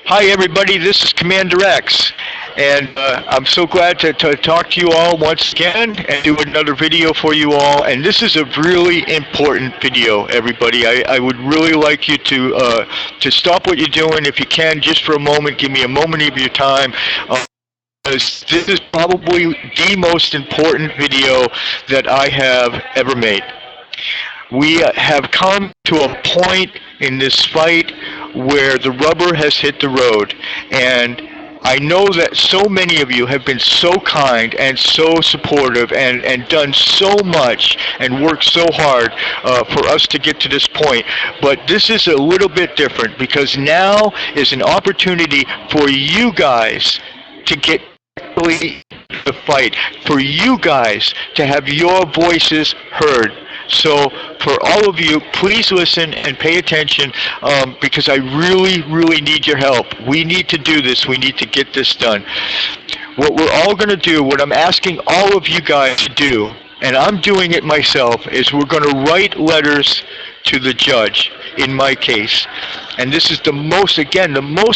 Hi, everybody. This is Commander X, and I'm so glad to talk to you all once again and do another video for you all. And this is a really important video, everybody. I would really like you to stop what you're doing if you can, just for a moment. Give me a moment of your time. This is probably the most important video that I have ever made. We have come to a point in this fight where the rubber has hit the road, and I know that so many of you have been so kind and so supportive and done so much and worked so hard for us to get to this point. But this is a little bit different, because now is an opportunity for you guys to get the fight, for you guys to have your voices heard. So for all of you, please listen and pay attention, because I really need your help. We need to do this. We need to get this done. What we're all going to do, what I'm asking all of you guys to do, and I'm doing it myself, is we're going to write letters to the judge in my case. And this is the most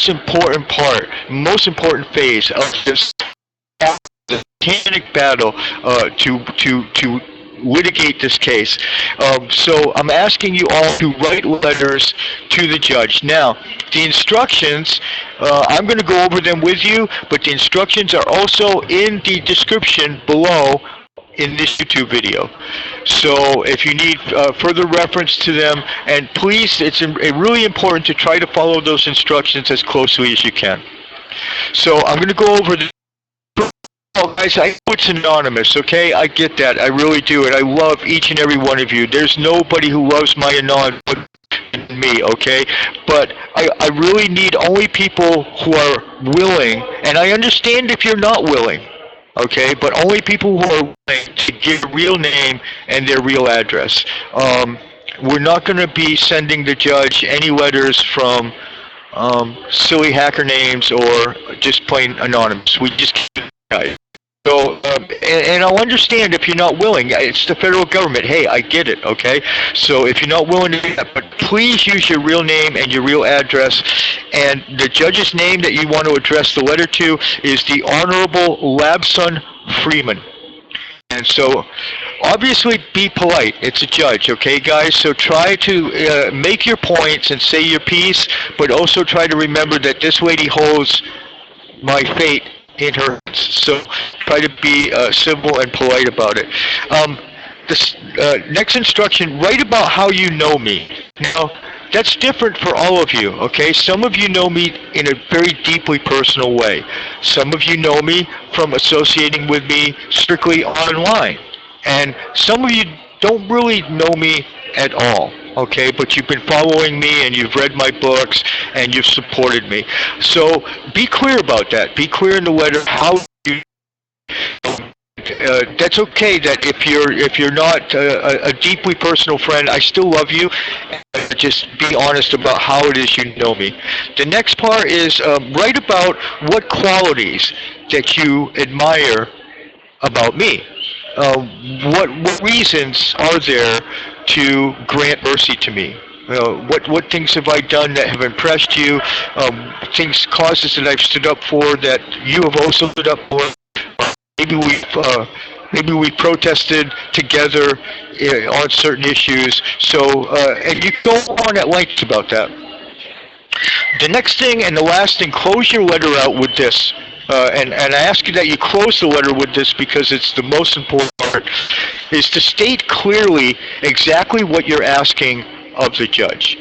important part, most important phase of this titanic battle to litigate this case. So I'm asking you all to write letters to the judge. Now, the instructions, I'm going to go over them with you, but the instructions are also in the description below in this YouTube video. So if you need further reference to them, and please, it's really important to try to follow those instructions as closely as you can. So I'm going to go over the guys, I know it's anonymous, okay? I get that. I really do. And I love each and every one of you. There's nobody who loves my anonymous than me, okay? But I really need only people who are willing, and I understand if you're not willing, okay? But only people who are willing to give a real name and their real address. We're not going to be sending the judge any letters from silly hacker names or just plain anonymous. We just can't, guys. So, and I'll understand if you're not willing. It's the federal government. Hey, I get it, okay? So if you're not willing to do that, but please use your real name and your real address. And the judge's name that you want to address the letter to is the Honorable Labson Freeman. And so, obviously, be polite. It's a judge, okay, guys? So try to make your points and say your piece, but also try to remember that this lady holds my fate in her hands. So try to be civil and polite about it. This next instruction, write about how you know me. Now, that's different for all of you, okay? Some of you know me in a very deeply personal way. Some of you know me from associating with me strictly online. And some of you don't really know me at all, okay? But you've been following me, and you've read my books, and you've supported me. So be clear about that. Be clear in the letter how you. That's okay. That if you're not a deeply personal friend, I still love you. Just be honest about how it is you know me. The next part is write about what qualities that you admire about me. What reasons are there to grant mercy to me? What things have I done that have impressed you? Causes that I've stood up for that you have also stood up for. Maybe we've protested together on certain issues. So, and you go on at length about that. The next thing and the last thing, close your letter out with this. And I ask you that you close the letter with this, because it's the most important part, is to state clearly exactly what you're asking of the judge.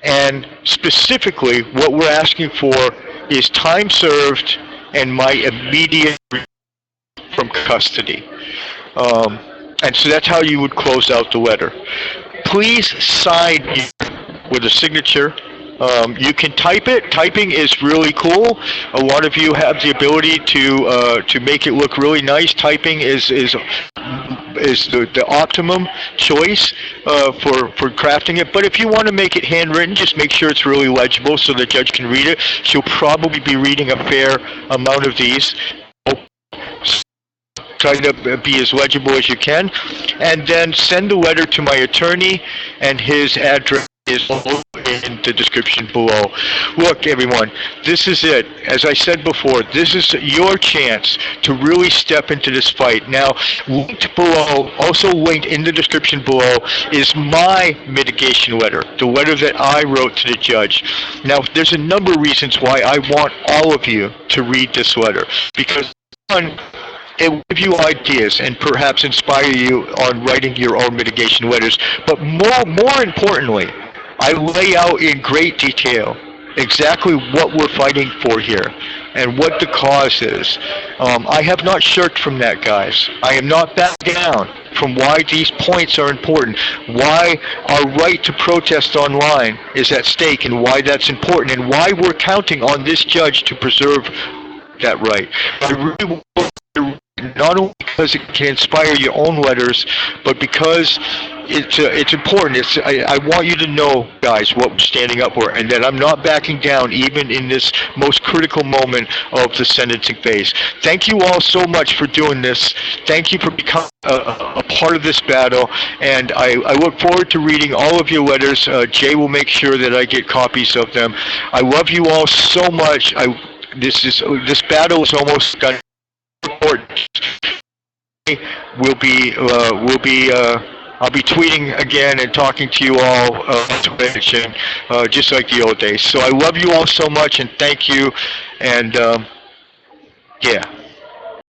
And specifically, what we're asking for is time served and my immediate release from custody. And so that's how you would close out the letter. Please sign with a signature. You can type it. Typing is really cool. A lot of you have the ability to make it look really nice. Typing is the optimum choice for crafting it. But if you want to make it handwritten, just make sure it's really legible so the judge can read it. She'll probably be reading a fair amount of these. Try to be as legible as you can, and then send the letter to my attorney and his address is in the description below. Look, everyone, this is it. As I said before, this is your chance to really step into this fight. Now, linked below, also linked in the description below, is my mitigation letter, the letter that I wrote to the judge. Now, there's a number of reasons why I want all of you to read this letter. Because, one, it will give you ideas and perhaps inspire you on writing your own mitigation letters. But more importantly, I lay out in great detail exactly what we're fighting for here and what the cause is. I have not shirked from that, guys. I am not back down from why these points are important, why our right to protest online is at stake, and why that's important, and why we're counting on this judge to preserve that right. I really want to, not only because it can inspire your own letters, but because it's important. I want you to know, guys, what we're standing up for, and that I'm not backing down even in this most critical moment of the sentencing phase. Thank you all so much for doing this. Thank you for becoming a part of this battle, and I look forward to reading all of your letters. Jay will make sure that I get copies of them. I love you all so much. This battle is almost done. I'll be tweeting again and talking to you all just like the old days. So I love you all so much, and thank you. And yeah.